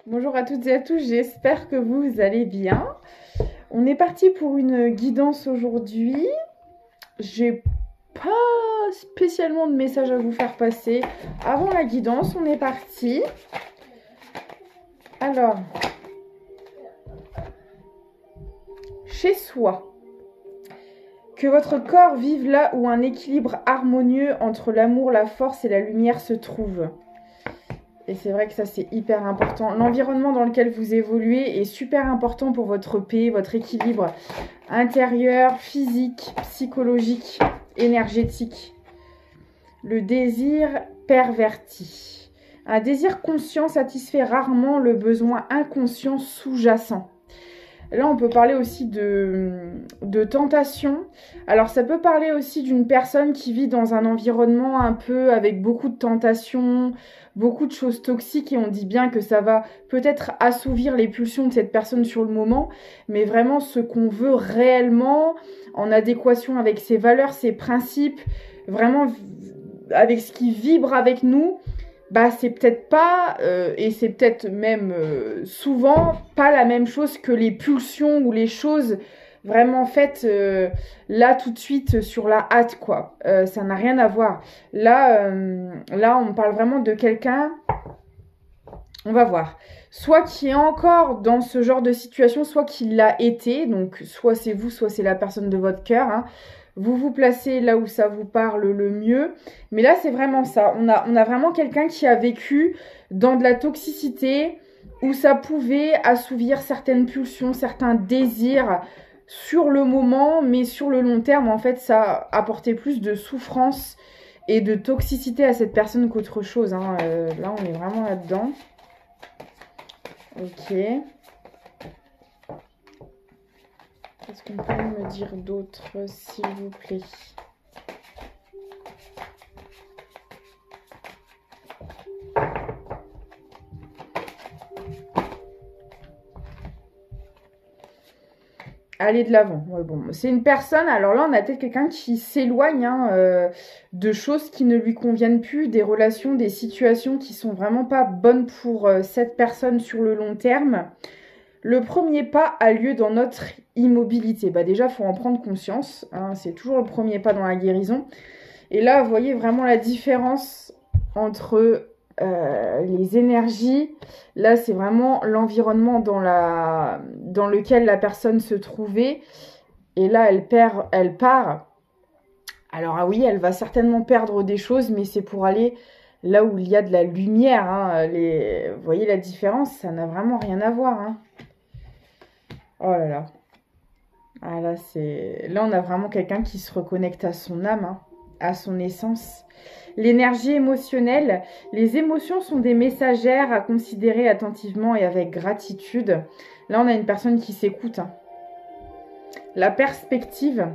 Bonjour à toutes et à tous, j'espère que vous allez bien. On est parti pour une guidance aujourd'hui. J'ai pas spécialement de message à vous faire passer. Avant la guidance, on est parti. Alors, chez soi, que votre corps vive là où un équilibre harmonieux entre l'amour, la force et la lumière se trouve. Et c'est vrai que ça, c'est hyper important. L'environnement dans lequel vous évoluez est super important pour votre paix, votre équilibre intérieur, physique, psychologique, énergétique. Le désir perverti. Un désir conscient satisfait rarement le besoin inconscient sous-jacent. Là, on peut parler aussi de tentation. Alors, ça peut parler aussi d'une personne qui vit dans un environnement un peu avec beaucoup de tentations, beaucoup de choses toxiques, et on dit bien que ça va peut-être assouvir les pulsions de cette personne sur le moment, mais vraiment ce qu'on veut réellement, en adéquation avec ses valeurs, ses principes, vraiment avec ce qui vibre avec nous, bah c'est peut-être pas, et c'est peut-être même souvent pas la même chose que les pulsions ou les choses vraiment faites là tout de suite sur la hâte, quoi. Ça n'a rien à voir. Là, on parle vraiment de quelqu'un, on va voir, soit qui est encore dans ce genre de situation, soit qui l'a été, donc soit c'est vous, soit c'est la personne de votre cœur, hein. Vous vous placez là où ça vous parle le mieux. Mais là, c'est vraiment ça. On a vraiment quelqu'un qui a vécu dans de la toxicité où ça pouvait assouvir certaines pulsions, certains désirs sur le moment, mais sur le long terme, en fait, ça apportait plus de souffrance et de toxicité à cette personne qu'autre chose, hein. Là, on est vraiment là-dedans. Ok. Qu'est-ce qu'on peut me dire d'autre, s'il vous plaît? Aller de l'avant. Ouais, bon, c'est une personne, alors là on a peut-être quelqu'un qui s'éloigne, hein, de choses qui ne lui conviennent plus, des relations, des situations qui sont vraiment pas bonnes pour cette personne sur le long terme. Le premier pas a lieu dans notre immobilité. Bah déjà, il faut en prendre conscience, hein, c'est toujours le premier pas dans la guérison. Et là, vous voyez vraiment la différence entre les énergies. Là, c'est vraiment l'environnement dans lequel la personne se trouvait. Et là, elle part. Alors ah oui, elle va certainement perdre des choses, mais c'est pour aller là où il y a de la lumière, hein. Vous voyez la différence, ça n'a vraiment rien à voir, hein. Oh là là. Ah là, on a vraiment quelqu'un qui se reconnecte à son âme, hein, à son essence. L'énergie émotionnelle. Les émotions sont des messagères à considérer attentivement et avec gratitude. Là, on a une personne qui s'écoute, hein. La perspective.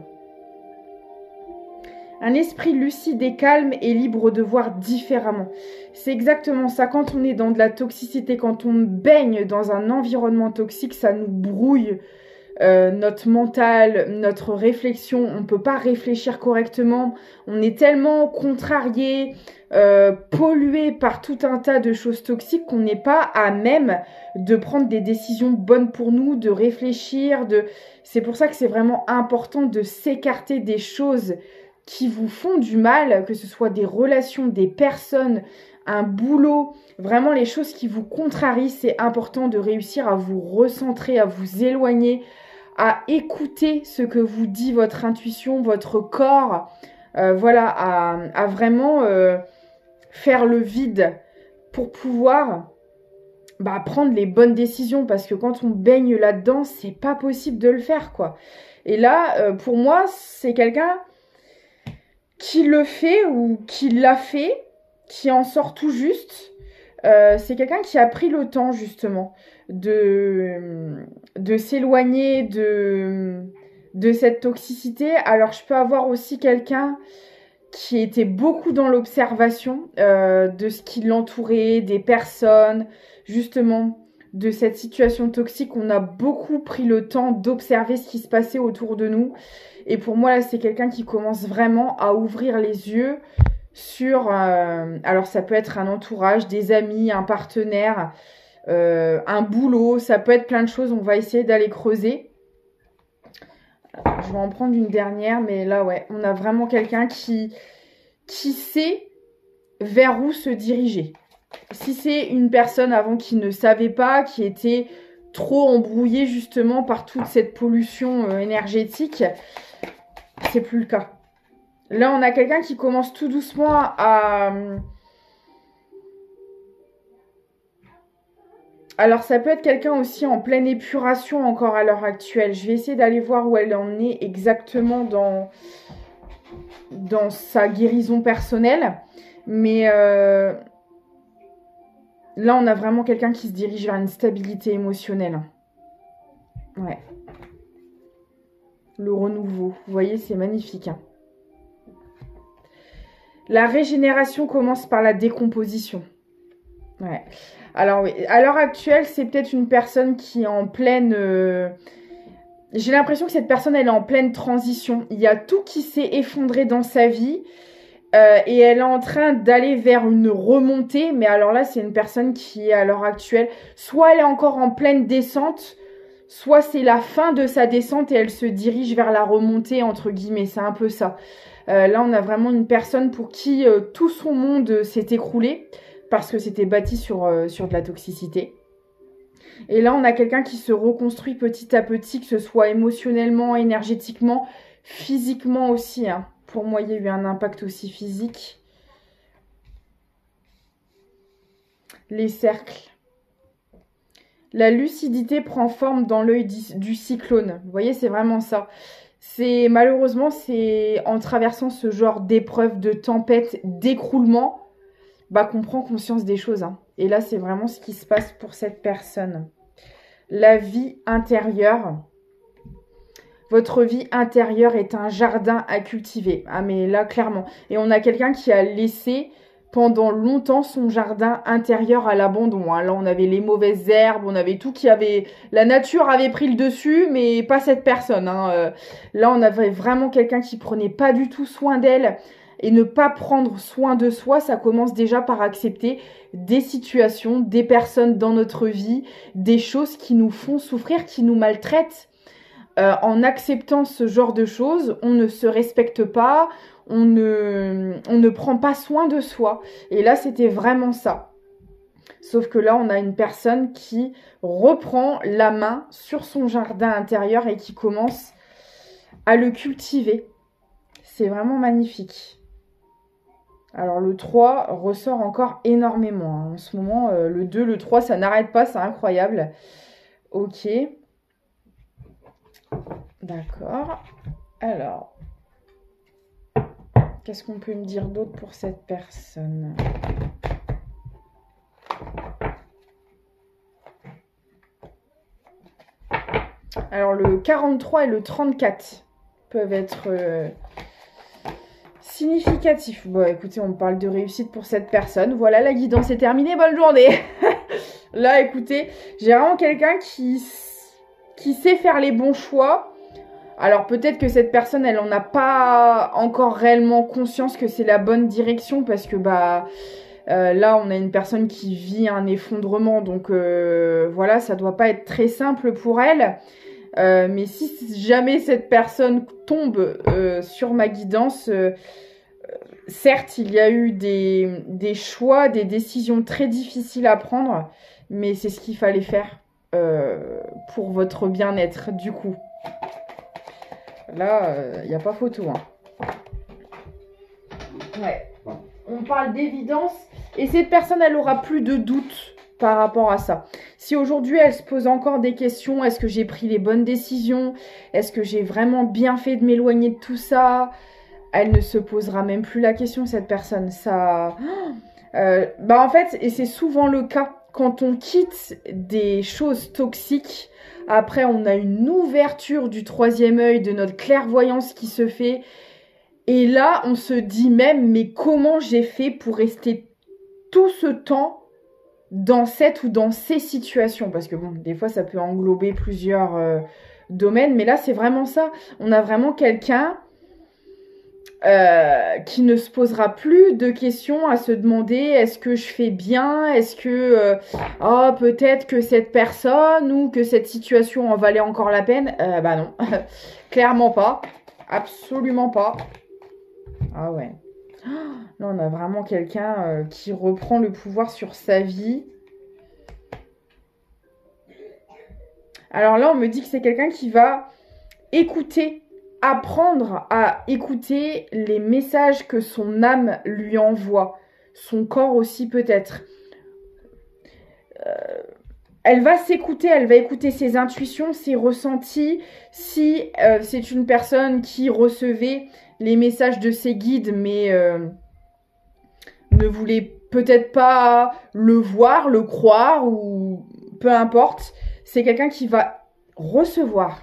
Un esprit lucide et calme est libre de voir différemment. C'est exactement ça. Quand on est dans de la toxicité, quand on baigne dans un environnement toxique, ça nous brouille notre mental, notre réflexion. On ne peut pas réfléchir correctement. On est tellement contrarié, pollué par tout un tas de choses toxiques qu'on n'est pas à même de prendre des décisions bonnes pour nous, de réfléchir. C'est pour ça que c'est vraiment important de s'écarter des choses qui vous font du mal, que ce soit des relations, des personnes, un boulot, vraiment les choses qui vous contrarient. C'est important de réussir à vous recentrer, à vous éloigner, à écouter ce que vous dit votre intuition, votre corps, voilà, à vraiment faire le vide pour pouvoir prendre les bonnes décisions, parce que quand on baigne là-dedans, c'est pas possible de le faire, quoi. Et là, pour moi, c'est quelqu'un qui le fait ou qui l'a fait, qui en sort tout juste. C'est quelqu'un qui a pris le temps justement de s'éloigner de cette toxicité. Alors je peux avoir aussi quelqu'un qui était beaucoup dans l'observation de ce qui l'entourait, des personnes, justement de cette situation toxique. On a beaucoup pris le temps d'observer ce qui se passait autour de nous. Et pour moi, là, c'est quelqu'un qui commence vraiment à ouvrir les yeux sur... alors, ça peut être un entourage, des amis, un partenaire, un boulot, ça peut être plein de choses. On va essayer d'aller creuser. Je vais en prendre une dernière, mais là, ouais, on a vraiment quelqu'un qui sait vers où se diriger. Si c'est une personne avant qui ne savait pas, qui était trop embrouillée justement par toute cette pollution énergétique, c'est plus le cas. Là, on a quelqu'un qui commence tout doucement à... Alors, ça peut être quelqu'un aussi en pleine épuration encore à l'heure actuelle. Je vais essayer d'aller voir où elle en est exactement dans sa guérison personnelle. Mais là, on a vraiment quelqu'un qui se dirige vers une stabilité émotionnelle. Ouais. Le renouveau. Vous voyez, c'est magnifique. Hein. La régénération commence par la décomposition. Ouais. Alors oui, à l'heure actuelle, c'est peut-être une personne qui est en pleine... J'ai l'impression que cette personne, elle est en pleine transition. Il y a tout qui s'est effondré dans sa vie et elle est en train d'aller vers une remontée. Mais alors là, c'est une personne qui est à l'heure actuelle, soit elle est encore en pleine descente, soit c'est la fin de sa descente et elle se dirige vers la remontée, entre guillemets. C'est un peu ça. Là, on a vraiment une personne pour qui tout son monde s'est écroulé. Parce que c'était bâti sur de la toxicité. Et là, on a quelqu'un qui se reconstruit petit à petit, que ce soit émotionnellement, énergétiquement, physiquement aussi. Hein. Pour moi, il y a eu un impact aussi physique. Les cercles. La lucidité prend forme dans l'œil du cyclone. Vous voyez, c'est vraiment ça. Malheureusement, c'est en traversant ce genre d'épreuve, de tempête, d'écroulement, qu'on prend conscience des choses. Hein. Et là, c'est vraiment ce qui se passe pour cette personne. La vie intérieure. Votre vie intérieure est un jardin à cultiver. Ah, mais là, clairement. Et on a quelqu'un qui a laissé pendant longtemps son jardin intérieur à l'abandon. Hein. Là, on avait les mauvaises herbes, on avait tout qui avait... La nature avait pris le dessus, mais pas cette personne. Hein. Là, on avait vraiment quelqu'un qui prenait pas du tout soin d'elle. Et ne pas prendre soin de soi, ça commence déjà par accepter des situations, des personnes dans notre vie, des choses qui nous font souffrir, qui nous maltraitent. En acceptant ce genre de choses, on ne se respecte pas, on ne prend pas soin de soi. Et là, c'était vraiment ça. Sauf que là, on a une personne qui reprend la main sur son jardin intérieur et qui commence à le cultiver. C'est vraiment magnifique. Alors le 3 ressort encore énormément. Hein. En ce moment, le 2, le 3, ça n'arrête pas, c'est incroyable. Ok. D'accord. Alors, qu'est-ce qu'on peut me dire d'autre pour cette personne ? Alors le 43 et le 34 peuvent être... significatif. Bon, écoutez, on parle de réussite pour cette personne. Voilà, la guidance est terminée. Bonne journée. Là, écoutez, j'ai vraiment quelqu'un qui sait faire les bons choix. Alors, peut-être que cette personne, elle en a pas encore réellement conscience que c'est la bonne direction parce que, là, on a une personne qui vit un effondrement. Donc, voilà, ça doit pas être très simple pour elle. Mais si jamais cette personne tombe sur ma guidance, certes, il y a eu des choix, des décisions très difficiles à prendre, mais c'est ce qu'il fallait faire pour votre bien-être, du coup. Là, il n'y a pas photo. Hein. Ouais. On parle d'évidence, et cette personne, elle aura plus de doute par rapport à ça. Si aujourd'hui elle se pose encore des questions, est-ce que j'ai pris les bonnes décisions? Est-ce que j'ai vraiment bien fait de m'éloigner de tout ça? Elle ne se posera même plus la question, cette personne. Ça, en fait, et c'est souvent le cas, quand on quitte des choses toxiques, après on a une ouverture du troisième œil, de notre clairvoyance qui se fait. Et là, on se dit même, mais comment j'ai fait pour rester tout ce temps dans cette ou dans ces situations? Parce que bon, des fois, ça peut englober plusieurs domaines. Mais là, c'est vraiment ça. On a vraiment quelqu'un qui ne se posera plus de questions à se demander est-ce que je fais bien, est-ce que oh, peut-être que cette personne ou que cette situation en valait encore la peine. Bah non, clairement pas, absolument pas. Ah ouais. Là on a vraiment quelqu'un qui reprend le pouvoir sur sa vie. Alors là on me dit que c'est quelqu'un qui va écouter, apprendre à écouter les messages que son âme lui envoie, son corps aussi peut-être. Elle va s'écouter, elle va écouter ses intuitions, ses ressentis. Si c'est une personne qui recevait les messages de ses guides, mais ne voulait peut-être pas le voir, le croire, ou peu importe, c'est quelqu'un qui va recevoir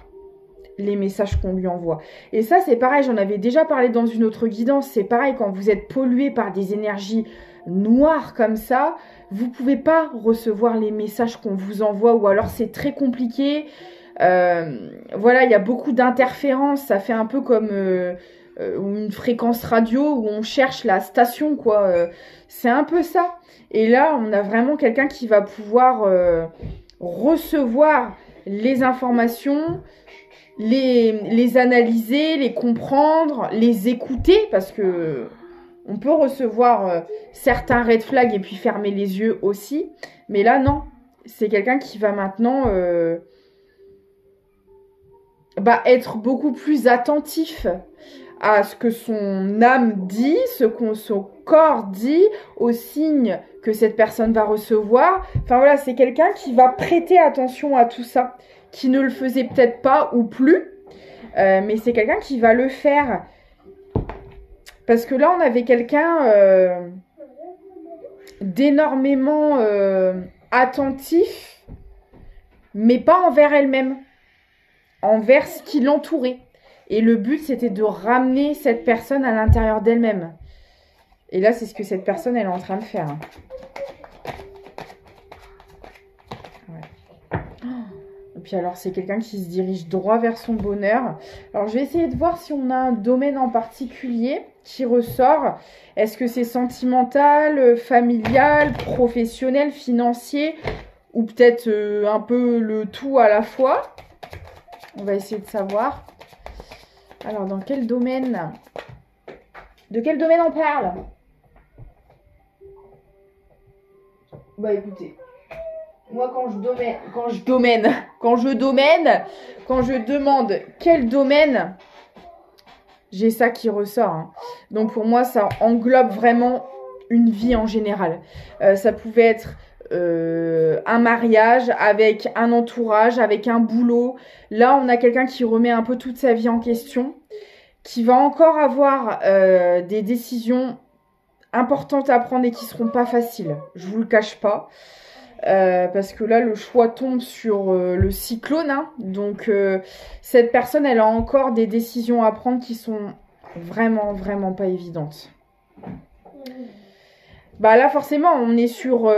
les messages qu'on lui envoie. Et ça, c'est pareil, j'en avais déjà parlé dans une autre guidance, c'est pareil, quand vous êtes pollué par des énergies noires comme ça, vous pouvez pas recevoir les messages qu'on vous envoie, ou alors c'est très compliqué. Voilà, il y a beaucoup d'interférences, ça fait un peu comme une fréquence radio où on cherche la station, quoi. C'est un peu ça. Et là, on a vraiment quelqu'un qui va pouvoir recevoir les informations, les analyser, les comprendre, les écouter, parce que on peut recevoir certains red flags et puis fermer les yeux aussi. Mais là, non. C'est quelqu'un qui va maintenant être beaucoup plus attentif à ce que son âme dit, ce que son corps dit, aux signes que cette personne va recevoir. Enfin voilà, c'est quelqu'un qui va prêter attention à tout ça, qui ne le faisait peut-être pas ou plus, mais c'est quelqu'un qui va le faire. Parce que là, on avait quelqu'un d'énormément attentif, mais pas envers elle-même, envers ce qui l'entourait. Et le but, c'était de ramener cette personne à l'intérieur d'elle-même. Et là, c'est ce que cette personne, elle est en train de faire. Ouais. Et puis alors, c'est quelqu'un qui se dirige droit vers son bonheur. Alors, je vais essayer de voir si on a un domaine en particulier qui ressort. Est-ce que c'est sentimental, familial, professionnel, financier, ou peut-être un peu le tout à la fois? On va essayer de savoir. Alors, dans quel domaine? De quel domaine on parle? Bah écoutez, moi quand je demande quel domaine, j'ai ça qui ressort. Hein. Donc pour moi, ça englobe vraiment une vie en général. Ça pouvait être un mariage, avec un entourage, avec un boulot. Là, on a quelqu'un qui remet un peu toute sa vie en question, qui va encore avoir des décisions importantes à prendre et qui seront pas faciles. Je vous le cache pas. Parce que là, le choix tombe sur le cyclone. Hein. Donc, cette personne, elle a encore des décisions à prendre qui sont vraiment, vraiment pas évidentes. Bah là, forcément, on est sur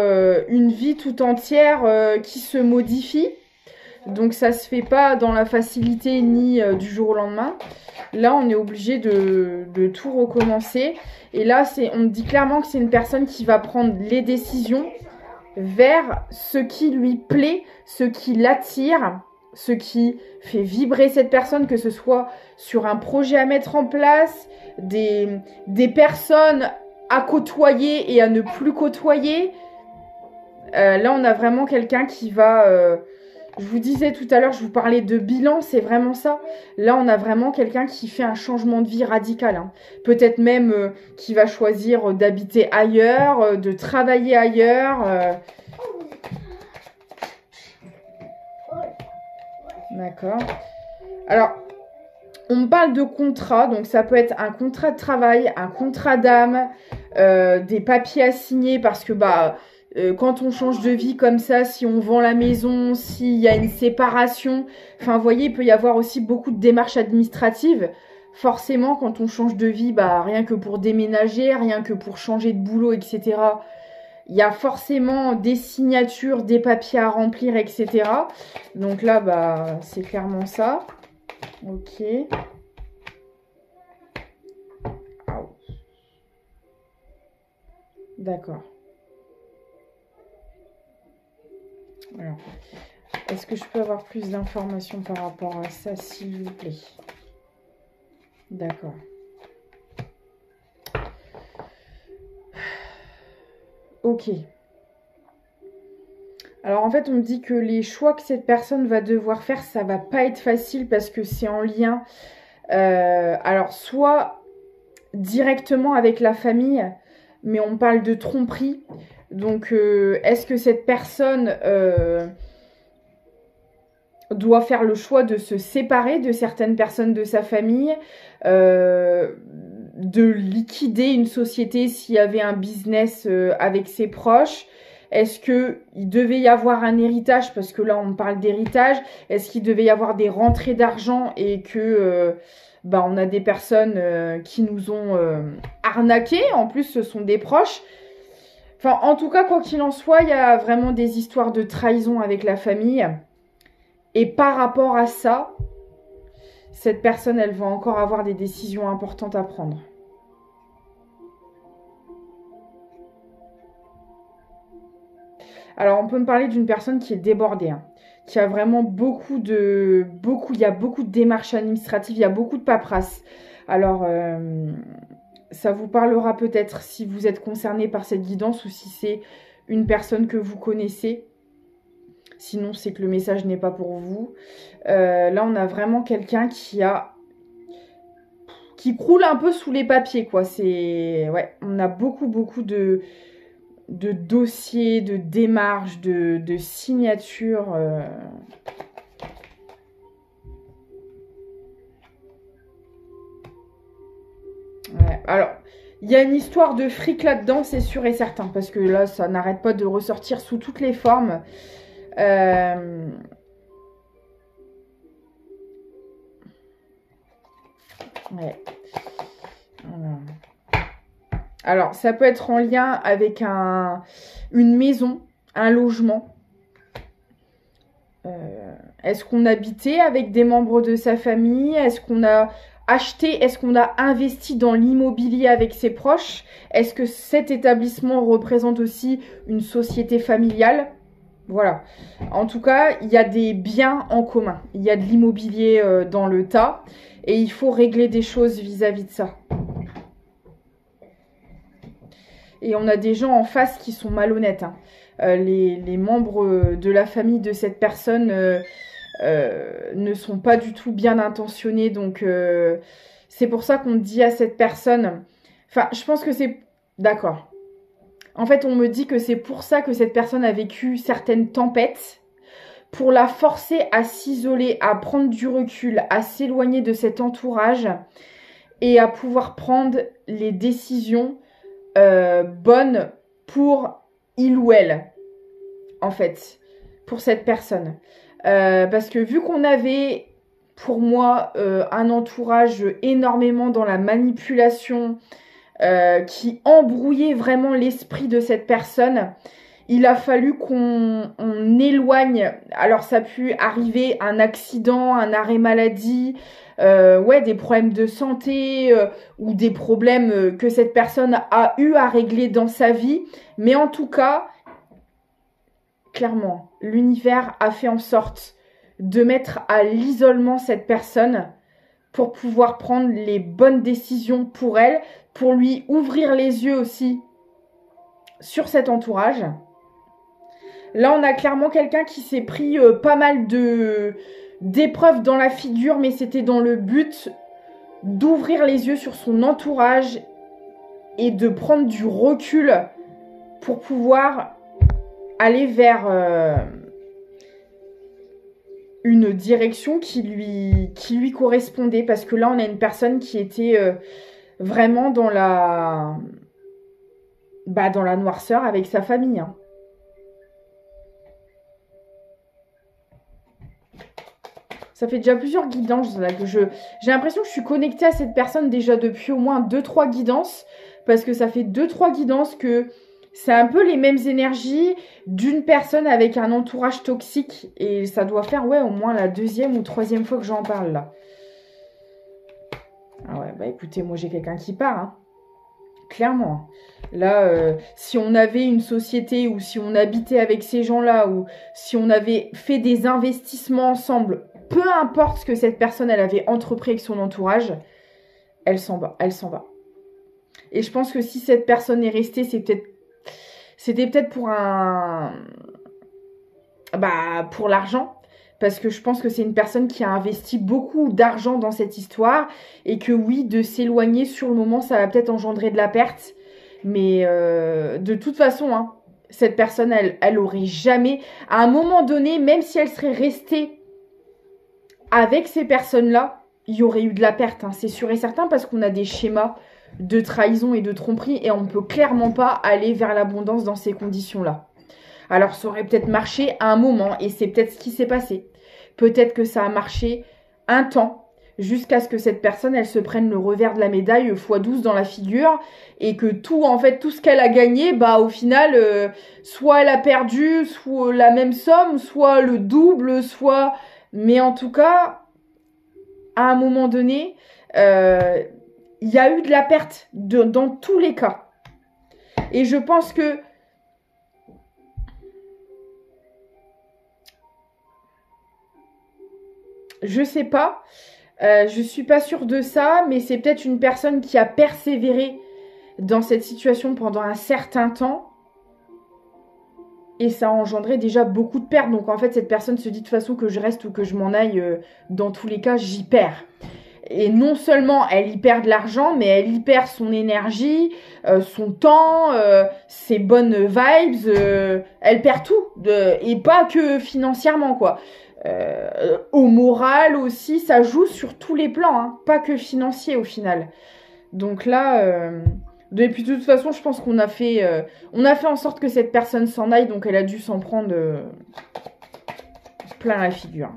une vie tout entière qui se modifie. Donc, ça se fait pas dans la facilité ni du jour au lendemain. Là, on est obligé de tout recommencer. Et là, on dit clairement que c'est une personne qui va prendre les décisions vers ce qui lui plaît, ce qui l'attire, ce qui fait vibrer cette personne, que ce soit sur un projet à mettre en place, des personnes à côtoyer et à ne plus côtoyer. Là, on a vraiment quelqu'un qui va... je vous disais tout à l'heure, je vous parlais de bilan, c'est vraiment ça. Là, on a vraiment quelqu'un qui fait un changement de vie radical. Hein. Peut-être même qui va choisir d'habiter ailleurs, de travailler ailleurs. D'accord. Alors, on parle de contrat, donc ça peut être un contrat de travail, un contrat d'âme, des papiers à signer parce que quand on change de vie comme ça, si on vend la maison, s'il y a une séparation, enfin vous voyez, il peut y avoir aussi beaucoup de démarches administratives. Forcément, quand on change de vie, rien que pour déménager, rien que pour changer de boulot, etc., il y a forcément des signatures, des papiers à remplir, etc. Donc là, c'est clairement ça. Ok. D'accord. Alors, est-ce que je peux avoir plus d'informations par rapport à ça, s'il vous plaît? D'accord. Ok. Alors en fait, on me dit que les choix que cette personne va devoir faire, ça va pas être facile parce que c'est en lien. Alors soit directement avec la famille, mais on parle de tromperie. Donc est-ce que cette personne doit faire le choix de se séparer de certaines personnes de sa famille, de liquider une société s'il y avait un business avec ses proches? Est-ce qu'il devait y avoir un héritage? Parce que là, on parle d'héritage. Est-ce qu'il devait y avoir des rentrées d'argent et que on a des personnes qui nous ont arnaqués? En plus, ce sont des proches. Enfin, en tout cas, quoi qu'il en soit, il y a vraiment des histoires de trahison avec la famille. Et par rapport à ça, cette personne, elle va encore avoir des décisions importantes à prendre. Alors, on peut me parler d'une personne qui est débordée, hein, qui a vraiment il y a beaucoup de démarches administratives, il y a beaucoup de paperasse. Alors, ça vous parlera peut-être si vous êtes concerné par cette guidance ou si c'est une personne que vous connaissez. Sinon, c'est que le message n'est pas pour vous. Là, on a vraiment quelqu'un qui croule un peu sous les papiers, quoi. Ouais, on a beaucoup de dossiers, de démarches, de signatures. Ouais, alors, il y a une histoire de fric là-dedans, c'est sûr et certain, parce que là, ça n'arrête pas de ressortir sous toutes les formes. Ouais. Alors, ça peut être en lien avec une maison, un logement. Est-ce qu'on habitait avec des membres de sa famille? Est-ce qu'on a acheté? Est-ce qu'on a investi dans l'immobilier avec ses proches? Est-ce que cet établissement représente aussi une société familiale? Voilà. En tout cas, il y a des biens en commun. Il y a de l'immobilier dans le tas. Et il faut régler des choses vis-à-vis de ça. Et on a des gens en face qui sont malhonnêtes. Hein. Les membres de la famille de cette personne ne sont pas du tout bien intentionnés. Donc, c'est pour ça qu'on dit à cette personne... Enfin, je pense que c'est... D'accord. En fait, on me dit que c'est pour ça que cette personne a vécu certaines tempêtes, pour la forcer à s'isoler, à prendre du recul, à s'éloigner de cet entourage et à pouvoir prendre les décisions bonnes pour il ou elle, en fait, pour cette personne. Parce que vu qu'on avait, pour moi, un entourage énormément dans la manipulation, qui embrouillait vraiment l'esprit de cette personne, il a fallu qu'on éloigne. Alors ça a pu arriver un accident, un arrêt maladie, des problèmes de santé ou des problèmes que cette personne a eu à régler dans sa vie. Mais en tout cas, clairement, l'univers a fait en sorte de mettre à l'isolement cette personne pour pouvoir prendre les bonnes décisions pour elle, pour lui ouvrir les yeux aussi sur cet entourage. Là, on a clairement quelqu'un qui s'est pris pas mal d'épreuves dans la figure, mais c'était dans le but d'ouvrir les yeux sur son entourage et de prendre du recul pour pouvoir aller vers une direction qui lui correspondait. Parce que là, on a une personne qui était vraiment dans la noirceur avec sa famille. Hein. Ça fait déjà plusieurs guidances là, que j'ai l'impression que je suis connectée à cette personne déjà depuis au moins 2-3 guidances. Parce que ça fait 2-3 guidances que c'est un peu les mêmes énergies d'une personne avec un entourage toxique. Et ça doit faire au moins la 2e ou 3e fois que j'en parle là. Ah ouais, écoutez, moi j'ai quelqu'un qui part. Hein. clairement. Là, si on avait une société ou si on habitait avec ces gens-là ou si on avait fait des investissements ensemble, peu importe ce que cette personne elle avait entrepris avec son entourage, elle s'en va, elle s'en va. Et je pense que si cette personne est restée, c'était peut-être pour l'argent. Parce que je pense que c'est une personne qui a investi beaucoup d'argent dans cette histoire. Et que oui, de s'éloigner sur le moment, ça va peut-être engendrer de la perte. Mais de toute façon, hein, cette personne, elle aurait jamais... À un moment donné, même si elle serait restée avec ces personnes-là, il y aurait eu de la perte. Hein, c'est sûr et certain parce qu'on a des schémas de trahison et de tromperie. Et on ne peut clairement pas aller vers l'abondance dans ces conditions-là. Alors, ça aurait peut-être marché à un moment, et c'est peut-être ce qui s'est passé. Peut-être que ça a marché un temps, jusqu'à ce que cette personne, elle se prenne le revers de la médaille x12 dans la figure, et que tout ce qu'elle a gagné, au final, soit elle a perdu, soit la même somme, soit le double, soit... Mais en tout cas, à un moment donné, il y a eu de la perte dans tous les cas. Et je pense que je sais pas, je suis pas sûre de ça, mais c'est peut-être une personne qui a persévéré dans cette situation pendant un certain temps et ça a engendré déjà beaucoup de pertes. Donc en fait, cette personne se dit de toute façon que je reste ou que je m'en aille, dans tous les cas, j'y perds. Et non seulement elle y perd de l'argent, mais elle y perd son énergie, son temps, ses bonnes vibes, elle perd tout, et pas que financièrement, quoi. Au moral aussi, ça joue sur tous les plans, hein, pas que financier au final. Donc là, et puis de toute façon, je pense qu'on a fait en sorte que cette personne s'en aille, donc elle a dû s'en prendre plein la figure.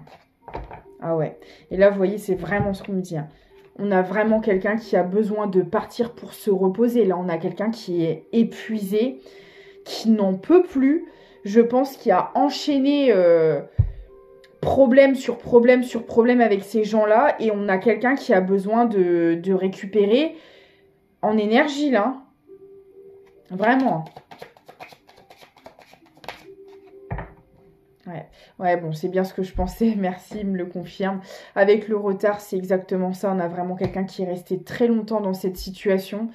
Ah ouais. Et là, vous voyez, c'est vraiment ce qu'on me dit. Hein. On a vraiment quelqu'un qui a besoin de partir pour se reposer. Là, on a quelqu'un qui est épuisé, qui n'en peut plus. Je pense qu'il a enchaîné... problème sur problème sur problème avec ces gens-là et on a quelqu'un qui a besoin de récupérer en énergie, là. Vraiment. Ouais, bon, c'est bien ce que je pensais. Merci, il me le confirme. Avec le retard, c'est exactement ça. On a vraiment quelqu'un qui est resté très longtemps dans cette situation.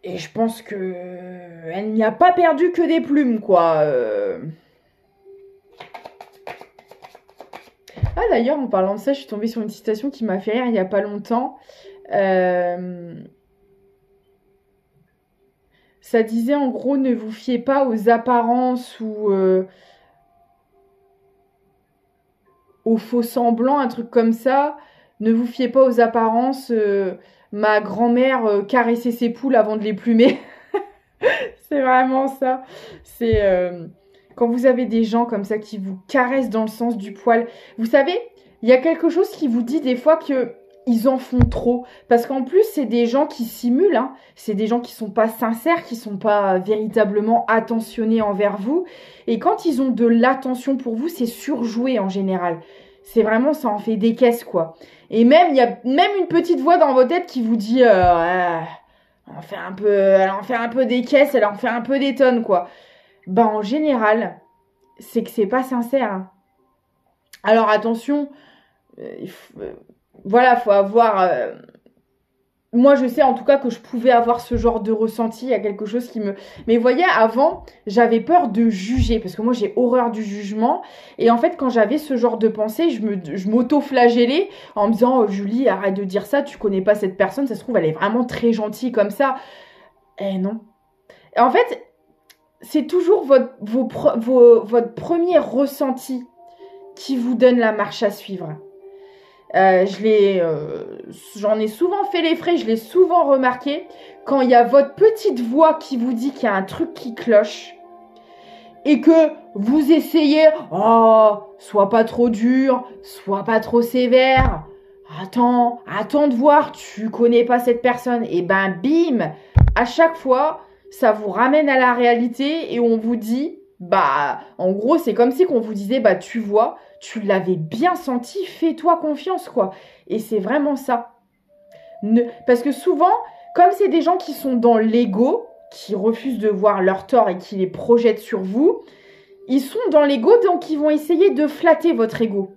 Et je pense que elle n'y a pas perdu que des plumes, quoi. Ah d'ailleurs, en parlant de ça, je suis tombée sur une citation qui m'a fait rire il n'y a pas longtemps. Ça disait en gros, ne vous fiez pas aux apparences ou aux faux semblants, un truc comme ça. Ne vous fiez pas aux apparences. Ma grand-mère caressait ses poules avant de les plumer. C'est vraiment ça. C'est... quand vous avez des gens comme ça qui vous caressent dans le sens du poil, vous savez, il y a quelque chose qui vous dit des fois que ils en font trop. Parce qu'en plus, c'est des gens qui simulent. Hein. C'est des gens qui sont pas sincères, qui sont pas véritablement attentionnés envers vous. Et quand ils ont de l'attention pour vous, c'est surjoué en général. C'est vraiment, ça en fait des caisses, quoi. Et même, il y a même une petite voix dans votre tête qui vous dit... elle en fait un peu des caisses, elle en fait un peu des tonnes, quoi. En général, c'est que c'est pas sincère. Hein. Alors attention, faut avoir... moi, je sais en tout cas que je pouvais avoir ce genre de ressenti. Il y a quelque chose qui me... Mais vous voyez, avant, j'avais peur de juger. Parce que moi, j'ai horreur du jugement. Et en fait, quand j'avais ce genre de pensée, je m'auto-flagellais en me disant oh, « Julie, arrête de dire ça, tu connais pas cette personne. Ça se trouve, elle est vraiment très gentille comme ça. » Eh non. Et en fait... c'est toujours votre premier ressenti qui vous donne la marche à suivre. J'en ai souvent fait les frais, je l'ai souvent remarqué. Quand il y a votre petite voix qui vous dit qu'il y a un truc qui cloche et que vous essayez, oh, sois pas trop dur, sois pas trop sévère. Attends de voir, tu connais pas cette personne. Et bim, à chaque fois... ça vous ramène à la réalité et on vous dit, en gros, c'est comme si qu'on vous disait, tu vois, tu l'avais bien senti, fais-toi confiance, quoi. Et c'est vraiment ça. Parce que souvent, Comme c'est des gens qui sont dans l'ego, qui refusent de voir leur tort et qui les projettent sur vous, ils sont dans l'ego, donc ils vont essayer de flatter votre ego.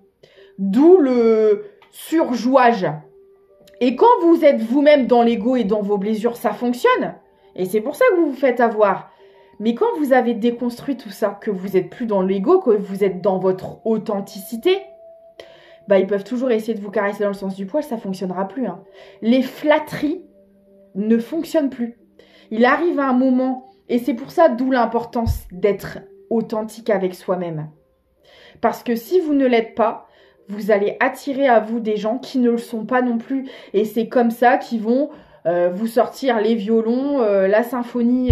D'où le surjouage. Et quand vous êtes vous-même dans l'ego et dans vos blessures, ça fonctionne. Et c'est pour ça que vous vous faites avoir. Mais quand vous avez déconstruit tout ça, que vous n'êtes plus dans l'ego, que vous êtes dans votre authenticité, bah ils peuvent toujours essayer de vous caresser dans le sens du poil, ça ne fonctionnera plus. Hein. Les flatteries ne fonctionnent plus. Il arrive à un moment, et c'est pour ça d'où l'importance d'être authentique avec soi-même. Parce que si vous ne l'êtes pas, vous allez attirer à vous des gens qui ne le sont pas non plus. Et c'est comme ça qu'ils vont vous sortir les violons, la symphonie,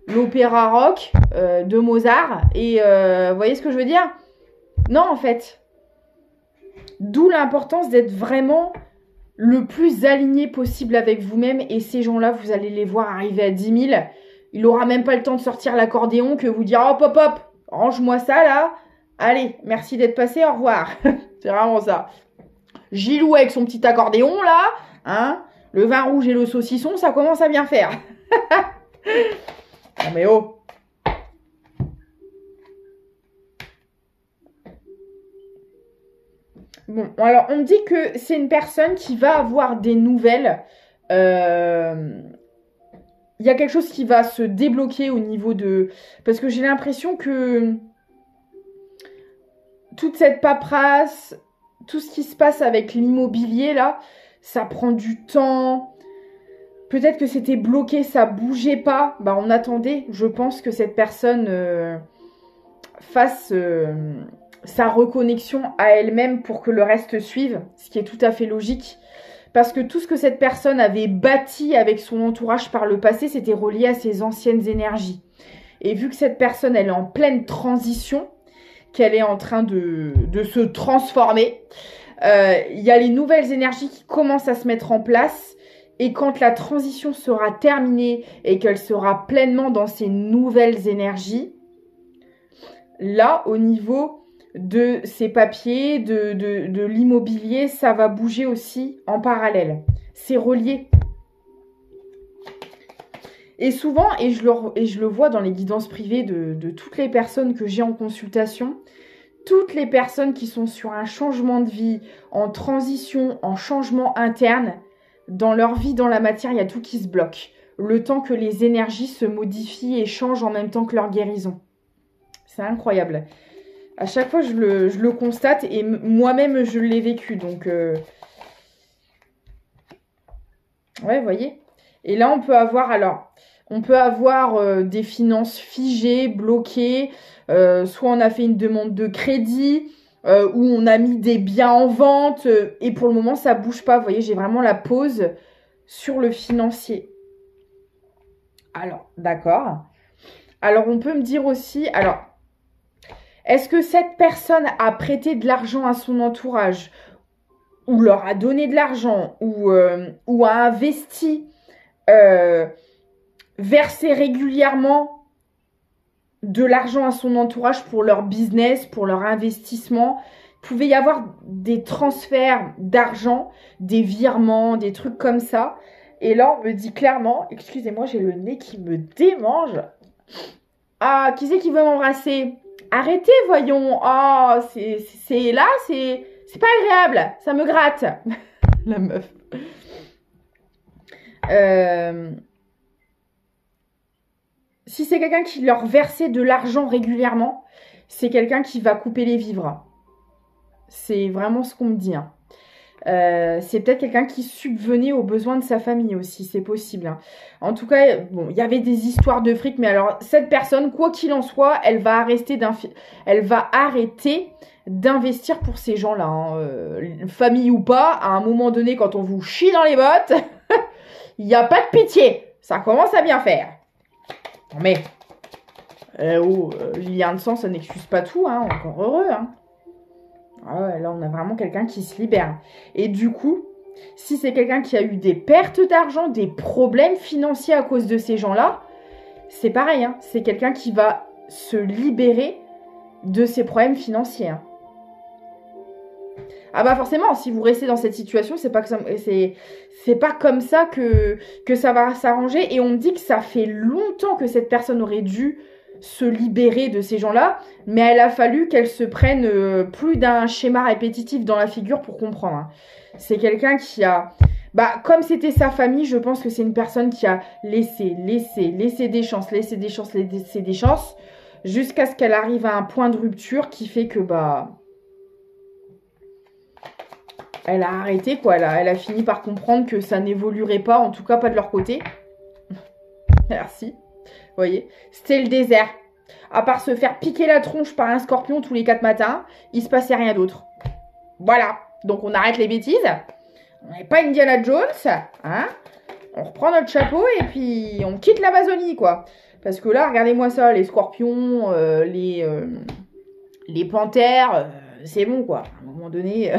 l'opéra rock de Mozart. Et vous voyez ce que je veux dire? Non, en fait. D'où l'importance d'être vraiment le plus aligné possible avec vous-même. Et ces gens-là, vous allez les voir arriver à 10 000. Il n'aura même pas le temps de sortir l'accordéon que vous dire « Hop, hop, hop, range-moi ça, là. Allez, merci d'être passé, au revoir. » C'est vraiment ça. Gilou avec son petit accordéon, là. Hein, le vin rouge et le saucisson, ça commence à bien faire. Non mais oh. Bon, alors on me dit que c'est une personne qui va avoir des nouvelles. Il y a quelque chose qui va se débloquer au niveau de... Parce que j'ai l'impression que toute cette paperasse, tout ce qui se passe avec l'immobilier, là, ça prend du temps. Peut-être que c'était bloqué, ça bougeait pas. Bah, on attendait. Je pense que cette personne fasse sa reconnexion à elle-même pour que le reste suive, ce qui est tout à fait logique. Parce que tout ce que cette personne avait bâti avec son entourage par le passé, c'était relié à ses anciennes énergies. Et vu que cette personne, elle est en pleine transition, qu'elle est en train de se transformer, il y a les nouvelles énergies qui commencent à se mettre en place. Et quand la transition sera terminée et qu'elle sera pleinement dans ses nouvelles énergies, là, au niveau de ses papiers, de l'immobilier, ça va bouger aussi en parallèle. C'est relié. Et souvent, et je le vois dans les guidances privées de toutes les personnes que j'ai en consultation, toutes les personnes qui sont sur un changement de vie, en transition, en changement interne, dans leur vie, dans la matière, il y a tout qui se bloque. Le temps que les énergies se modifient et changent en même temps que leur guérison. C'est incroyable. À chaque fois, je le constate et moi-même, je l'ai vécu. Donc, ouais, vous voyez. Et là, on peut avoir, des finances figées, bloquées. Soit on a fait une demande de crédit, où on a mis des biens en vente. Et pour le moment, ça ne bouge pas. Vous voyez, j'ai vraiment la pause sur le financier. Alors, d'accord. Alors, on peut me dire aussi... Alors, est-ce que cette personne a prêté de l'argent à son entourage, ou leur a donné de l'argent, ou a investi, versé régulièrement de l'argent à son entourage pour leur business, pour leur investissement? Il pouvait y avoir des transferts d'argent, des virements, des trucs comme ça. Et là, on me dit clairement, excusez-moi, j'ai le nez qui me démange. Ah, qui c'est qui veut m'embrasser? Arrêtez, voyons. Oh, c'est là, c'est pas agréable. Ça me gratte. La meuf. Si c'est quelqu'un qui leur versait de l'argent régulièrement, c'est quelqu'un qui va couper les vivres. C'est vraiment ce qu'on me dit. Hein. C'est peut-être quelqu'un qui subvenait aux besoins de sa famille aussi, c'est possible. Hein. En tout cas, bon, il y avait des histoires de fric, mais alors cette personne, quoi qu'il en soit, elle va arrêter d'investir pour ces gens-là. Hein. Famille ou pas, à un moment donné, quand on vous chie dans les bottes, il n'y a pas de pitié. Ça commence à bien faire. Mais, lien de sang, ça n'excuse pas tout, hein, encore heureux. Hein. Ah ouais, là, on a vraiment quelqu'un qui se libère. Et du coup, si c'est quelqu'un qui a eu des pertes d'argent, des problèmes financiers à cause de ces gens-là, c'est pareil. Hein, c'est quelqu'un qui va se libérer de ses problèmes financiers. Hein. Ah bah forcément, si vous restez dans cette situation, c'est pas comme ça que ça va s'arranger. Et on me dit que ça fait longtemps que cette personne aurait dû se libérer de ces gens-là, mais elle a fallu qu'elle se prenne plus d'un schéma répétitif dans la figure pour comprendre. Hein. C'est quelqu'un qui a... Bah, comme c'était sa famille, je pense que c'est une personne qui a laissé des chances, jusqu'à ce qu'elle arrive à un point de rupture qui fait que, bah... Elle a arrêté, quoi. Elle a fini par comprendre que ça n'évoluerait pas, en tout cas pas de leur côté. Merci. Vous voyez, c'était le désert. À part se faire piquer la tronche par un scorpion tous les 4 matins, il se passait rien d'autre. Voilà. Donc on arrête les bêtises. On n'est pas Indiana Jones. Hein, on reprend notre chapeau et puis on quitte l'Amazonie, quoi. Parce que là, regardez-moi ça, les scorpions, les panthères, c'est bon, quoi. À un moment donné...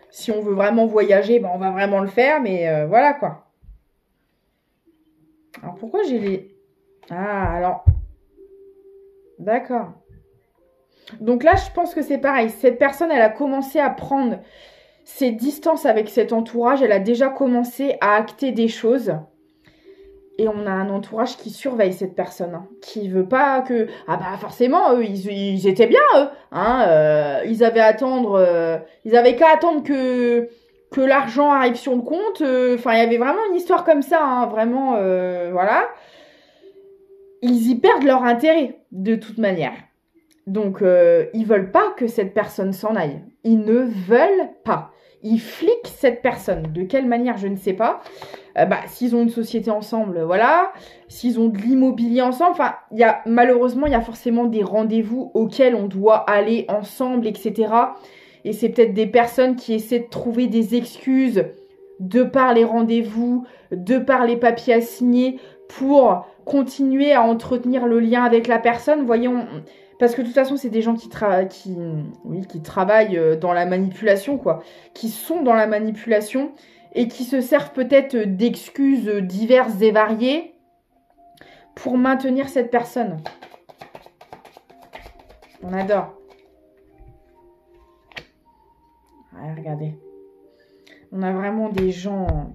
si on veut vraiment voyager, ben on va vraiment le faire, mais voilà, quoi. Alors, pourquoi j'ai les... Ah, alors... D'accord. Donc là, je pense que c'est pareil. Cette personne, elle a commencé à prendre ses distances avec cet entourage. Elle a déjà commencé à acter des choses. Et on a un entourage qui surveille cette personne. Hein, qui veut pas que... Ah bah forcément, eux, ils étaient bien, eux. Hein, ils avaient qu'à attendre que l'argent arrive sur le compte. Enfin, il y avait vraiment une histoire comme ça. Hein, vraiment, voilà. Ils y perdent leur intérêt, de toute manière. Donc, ils veulent pas que cette personne s'en aille. Ils ne veulent pas. Ils fliquent cette personne. De quelle manière, je ne sais pas. S'ils ont une société ensemble, voilà. S'ils ont de l'immobilier ensemble. Enfin, malheureusement, il y a forcément des rendez-vous auxquels on doit aller ensemble, etc. Et c'est peut-être des personnes qui essaient de trouver des excuses de par les rendez-vous, de par les papiers à signer pour continuer à entretenir le lien avec la personne. Voyons, parce que de toute façon, c'est des gens qui travaillent dans la manipulation, quoi. Qui sont dans la manipulation et qui se servent peut-être d'excuses diverses et variées pour maintenir cette personne. On adore. Ouais, regardez. On a vraiment des gens...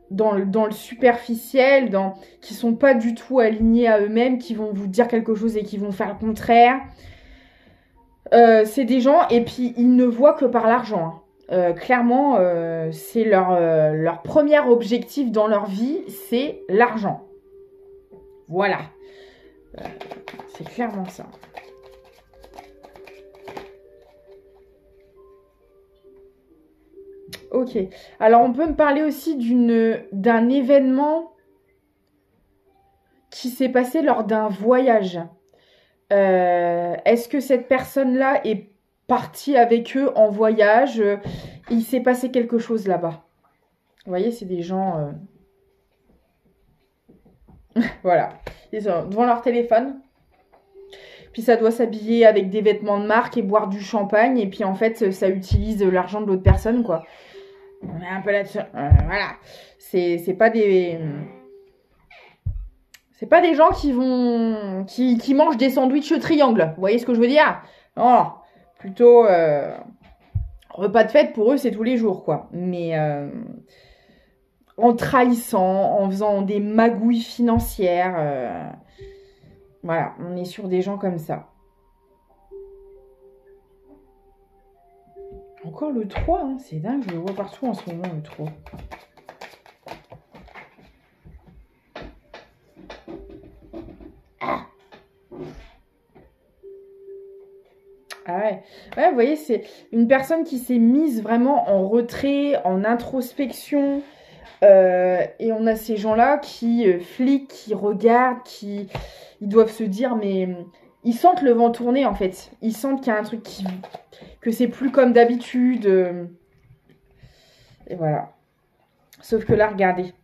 dans le superficiel, qui sont pas du tout alignés à eux-mêmes, qui vont vous dire quelque chose et qui vont faire le contraire. C'est des gens, et puis ils ne voient que par l'argent. Hein. Clairement, c'est leur premier objectif dans leur vie, c'est l'argent. Voilà. C'est clairement ça. Ok. Alors, on peut me parler aussi d'un événement qui s'est passé lors d'un voyage. Est-ce que cette personne-là est partie avec eux en voyage? Il s'est passé quelque chose là-bas. Vous voyez, c'est des gens... voilà. Ils sont devant leur téléphone. Puis ça doit s'habiller avec des vêtements de marque et boire du champagne. Et puis en fait, ça utilise l'argent de l'autre personne, quoi. On est un peu là-dessus. Voilà. C'est pas des... C'est pas des gens qui mangent des sandwichs triangles. Vous voyez ce que je veux dire? Non. Plutôt... repas de fête, pour eux, c'est tous les jours, quoi. Mais... en trahissant, en faisant des magouilles financières. Voilà, on est sur des gens comme ça. Encore le 3, hein, c'est dingue, je le vois partout en ce moment, le 3. Ah ouais. Ouais, vous voyez, c'est une personne qui s'est mise vraiment en retrait, en introspection. Et on a ces gens-là qui fliquent, qui regardent, ils doivent se dire, mais ils sentent le vent tourner en fait. Ils sentent qu'il y a un truc que c'est plus comme d'habitude. Et voilà. Sauf que là, regardez.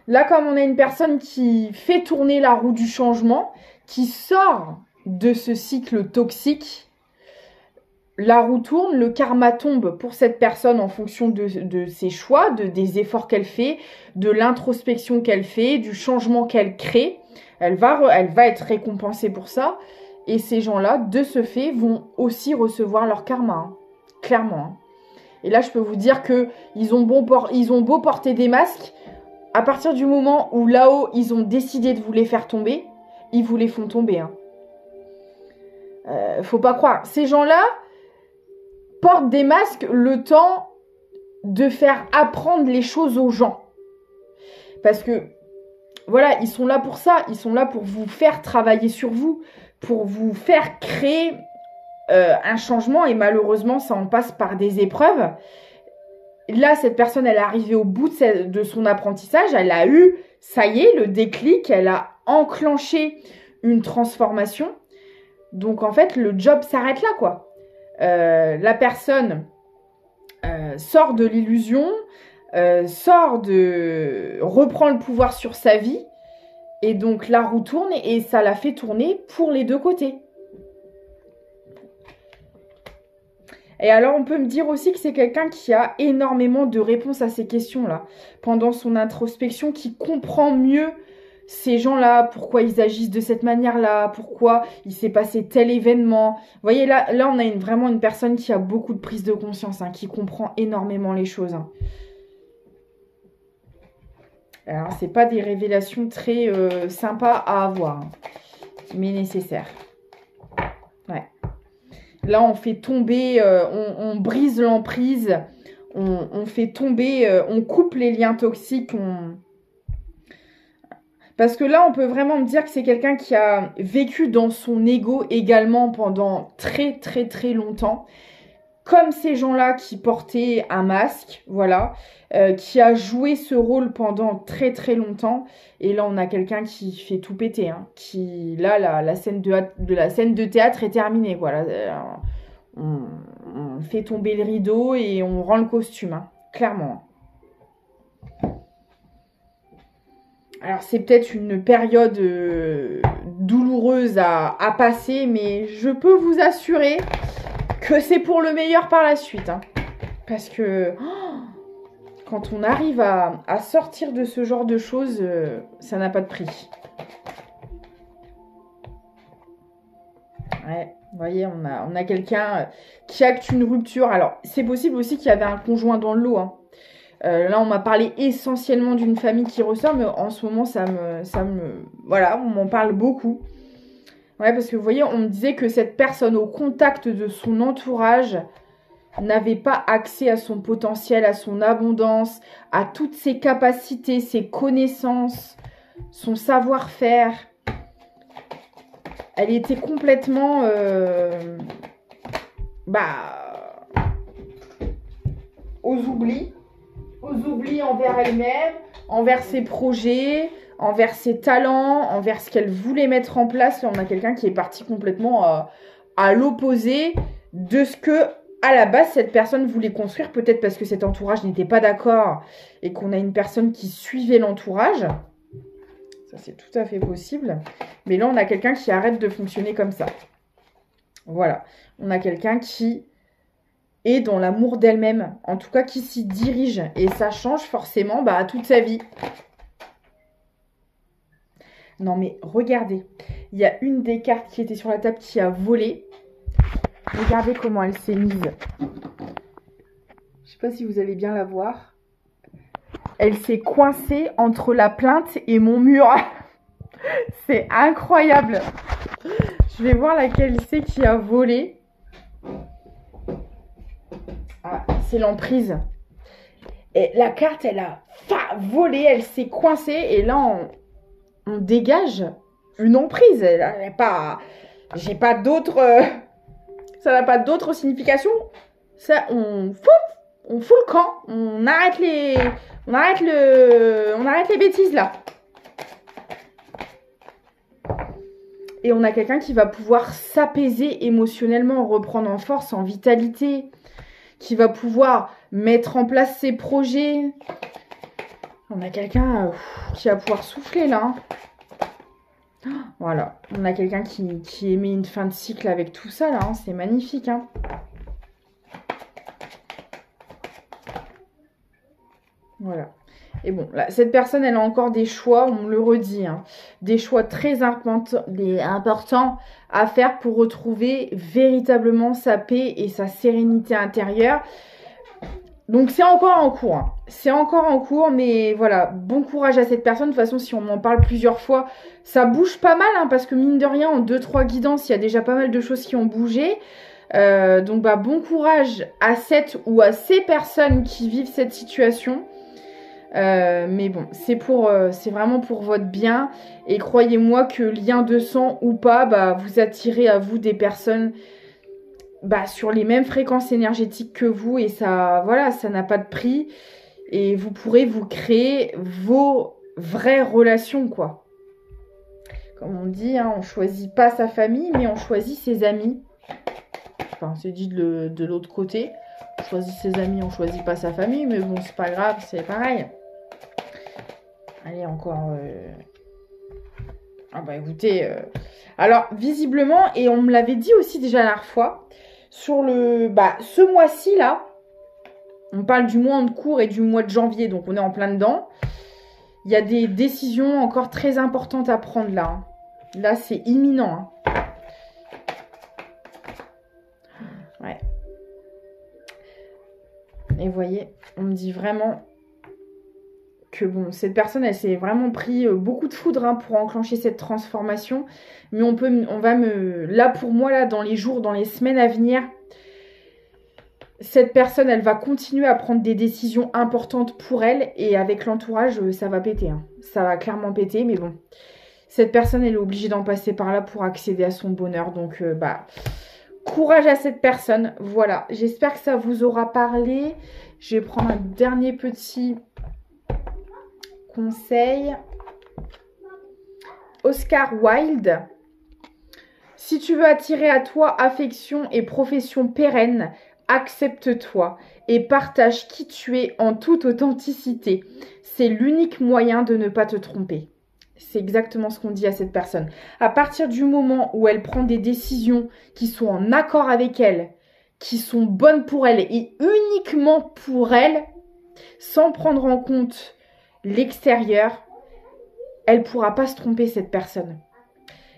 Là, comme on a une personne qui fait tourner la roue du changement, qui sort de ce cycle toxique, la roue tourne, le karma tombe pour cette personne en fonction de ses choix, des efforts qu'elle fait, de l'introspection qu'elle fait, du changement qu'elle crée. Elle va être récompensée pour ça. Et ces gens-là, de ce fait, vont aussi recevoir leur karma, hein, clairement. Hein. Et là, je peux vous dire qu'ils ont beau porter des masques, à partir du moment où là-haut, ils ont décidé de vous les faire tomber, ils vous les font tomber. Hein. Faut pas croire. Ces gens-là portent des masques le temps de faire apprendre les choses aux gens. Parce que, voilà, ils sont là pour ça. Ils sont là pour vous faire travailler sur vous, pour vous faire créer un changement. Et malheureusement, ça en passe par des épreuves. Là, cette personne, elle est arrivée au bout de son apprentissage. Elle a eu, ça y est, le déclic. Elle a enclenché une transformation. Donc, en fait, le job s'arrête là, quoi. La personne sort de l'illusion, reprend le pouvoir sur sa vie. Et donc, la roue tourne et ça la fait tourner pour les deux côtés. Et alors, on peut me dire aussi que c'est quelqu'un qui a énormément de réponses à ces questions-là. Pendant son introspection, qui comprend mieux ces gens-là, pourquoi ils agissent de cette manière-là, pourquoi il s'est passé tel événement. Vous voyez, là on a vraiment une personne qui a beaucoup de prise de conscience, hein, qui comprend énormément les choses. Hein. Alors, c'est pas des révélations très sympas à avoir, hein, mais nécessaires. Ouais. Là, on fait tomber, on brise l'emprise, on fait tomber, on coupe les liens toxiques. Parce que là, on peut vraiment me dire que c'est quelqu'un qui a vécu dans son ego également pendant très, très, très longtemps. Comme ces gens-là qui portaient un masque, voilà, qui a joué ce rôle pendant très, très longtemps. Et là, on a quelqu'un qui fait tout péter, hein, qui, là, la scène de théâtre est terminée, voilà. On fait tomber le rideau et on rend le costume, hein, clairement. Alors, c'est peut-être une période douloureuse à passer, mais je peux vous assurer que c'est pour le meilleur par la suite. Hein. Parce que quand on arrive à sortir de ce genre de choses, ça n'a pas de prix. Ouais, vous voyez, on a quelqu'un qui acte une rupture. Alors, c'est possible aussi qu'il y avait un conjoint dans le lot. Hein. Là, on m'a parlé essentiellement d'une famille qui ressort, mais en ce moment, voilà, on m'en parle beaucoup. Ouais, parce que vous voyez, on me disait que cette personne, au contact de son entourage, n'avait pas accès à son potentiel, à son abondance, à toutes ses capacités, ses connaissances, son savoir-faire. Elle était complètement... aux oublis envers elle-même, envers ses projets, envers ses talents, envers ce qu'elle voulait mettre en place. Là, on a quelqu'un qui est parti complètement à l'opposé de ce que, à la base, cette personne voulait construire. Peut-être parce que cet entourage n'était pas d'accord et qu'on a une personne qui suivait l'entourage. Ça, c'est tout à fait possible. Mais là, on a quelqu'un qui arrête de fonctionner comme ça. Voilà. On a quelqu'un qui est dans l'amour d'elle-même. En tout cas, qui s'y dirige. Et ça change forcément toute sa vie. Non, mais regardez. Il y a une des cartes qui était sur la table qui a volé. Regardez comment elle s'est mise. Je ne sais pas si vous allez bien la voir. Elle s'est coincée entre la plainte et mon mur. C'est incroyable. Je vais voir laquelle c'est qui a volé. Ah, c'est l'emprise. Et la carte, elle a volé, elle s'est coincée. Et là, on dégage une emprise. J'ai pas d'autre... ça n'a pas d'autre signification. Ça, on fout le camp. On arrête les bêtises, là. Et on a quelqu'un qui va pouvoir s'apaiser émotionnellement, reprendre en force, en vitalité, qui va pouvoir mettre en place ses projets. On a quelqu'un qui va pouvoir souffler là. Voilà, on a quelqu'un qui émet une fin de cycle avec tout ça là, hein. C'est magnifique. Hein. Et bon, là, cette personne, elle a encore des choix, on me le redit, hein, des choix très importants à faire pour retrouver véritablement sa paix et sa sérénité intérieure. Donc c'est encore en cours, hein. C'est encore en cours, mais voilà, bon courage à cette personne. De toute façon, si on en parle plusieurs fois, ça bouge pas mal, hein, parce que mine de rien, en 2-3 guidances, il y a déjà pas mal de choses qui ont bougé. Donc bah, bon courage à cette ou à ces personnes qui vivent cette situation. Mais bon, c'est vraiment pour votre bien. Et croyez-moi que lien de sang ou pas, bah, vous attirez à vous des personnes sur les mêmes fréquences énergétiques que vous. Et ça, voilà, ça n'a pas de prix. Et vous pourrez vous créer vos vraies relations, quoi. Comme on dit, hein, on choisit pas sa famille, mais on choisit ses amis. Enfin, c'est dit de l'autre côté. On choisit ses amis, on choisit pas sa famille. Mais bon, c'est pas grave, c'est pareil. Allez, encore... Ah bah écoutez... Alors, visiblement, et on me l'avait dit aussi déjà la dernière fois, sur ce mois-ci, là, on parle du mois en cours et du mois de janvier, donc on est en plein dedans. Il y a des décisions encore très importantes à prendre, là. Hein. Là, c'est imminent. Hein. Ouais. Et vous voyez, on me dit vraiment... que bon, cette personne, elle s'est vraiment pris beaucoup de foudre, hein, pour enclencher cette transformation. Mais là pour moi, là, dans les jours, dans les semaines à venir, cette personne, elle va continuer à prendre des décisions importantes pour elle. Et avec l'entourage, ça va péter. Hein. Ça va clairement péter, mais bon. Cette personne, elle est obligée d'en passer par là pour accéder à son bonheur. Donc, courage à cette personne. Voilà, j'espère que ça vous aura parlé. Je vais prendre un dernier petit... conseil. Oscar Wilde. Si tu veux attirer à toi affection et profession pérenne, accepte-toi et partage qui tu es en toute authenticité. C'est l'unique moyen de ne pas te tromper. C'est exactement ce qu'on dit à cette personne. À partir du moment où elle prend des décisions qui sont en accord avec elle, qui sont bonnes pour elle et uniquement pour elle, sans prendre en compte l'extérieur, elle ne pourra pas se tromper, cette personne.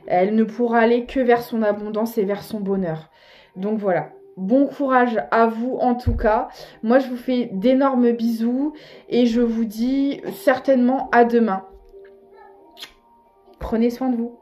Elle ne pourra aller que vers son abondance et vers son bonheur. Donc voilà, bon courage à vous en tout cas. Moi, je vous fais d'énormes bisous et je vous dis certainement à demain. Prenez soin de vous.